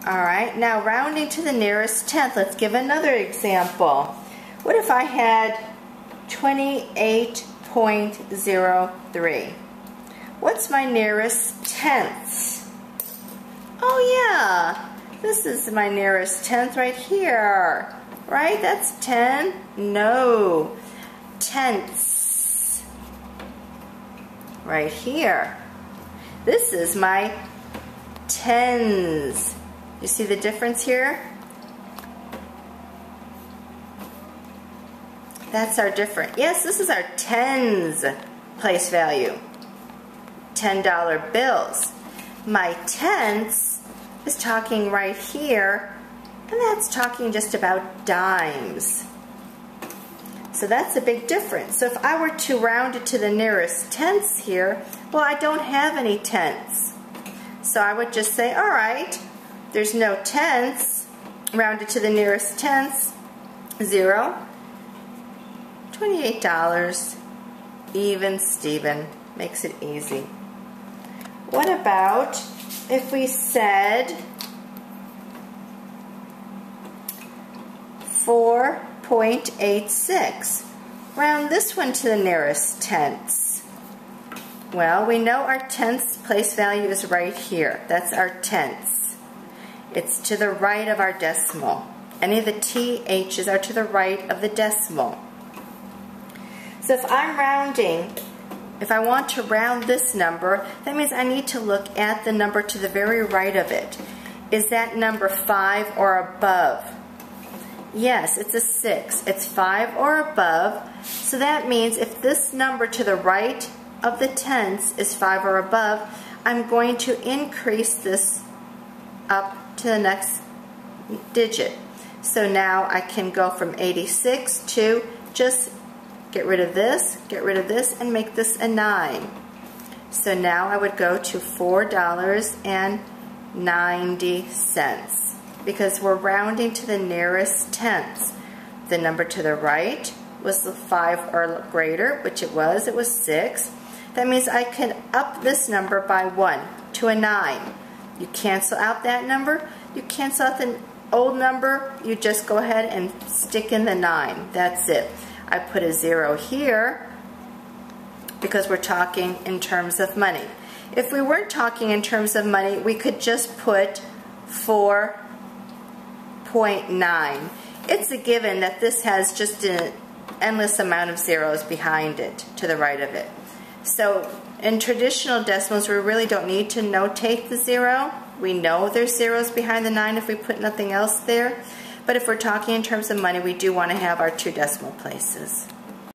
Alright, now rounding to the nearest tenth. Let's give another example. What if I had 28.03? What's my nearest tenths? Oh yeah, this is my nearest tenth right here. Right? That's 10? No. Tenths. Right here. This is my tens. You see the difference here? That's our difference. Yes, this is our tens place value. $10 bills. My tenths is talking right here, and that's talking just about dimes. So that's a big difference. So if I were to round it to the nearest tenths here, well, I don't have any tenths. So I would just say, all right, there's no tenths. Round it to the nearest tenths. 0. $28. Even Steven. Makes it easy. What about if we said 4.86? Round this one to the nearest tenths. Well, we know our tenths place value is right here. That's our tenths. It's to the right of our decimal. Any of the THs are to the right of the decimal. So if I'm rounding, if I want to round this number, that means I need to look at the number to the very right of it. Is that number 5 or above? Yes, it's a 6. It's 5 or above. So that means if this number to the right of the tenths is 5 or above, I'm going to increase this up to the next digit. So now I can go from 86 to just get rid of this, and make this a 9. So now I would go to $4.90 because we're rounding to the nearest tenths. The number to the right was the 5 or greater, which it was 6. That means I can up this number by 1 to a 9. You cancel out that number, you cancel out the old number, you just go ahead and stick in the 9. That's it. I put a 0 here because we're talking in terms of money. If we weren't talking in terms of money, we could just put 4.9. It's a given that this has just an endless amount of zeros behind it, to the right of it. So in traditional decimals, we really don't need to notate the 0. We know there's zeros behind the 9 if we put nothing else there. But if we're talking in terms of money, we do want to have our 2 decimal places.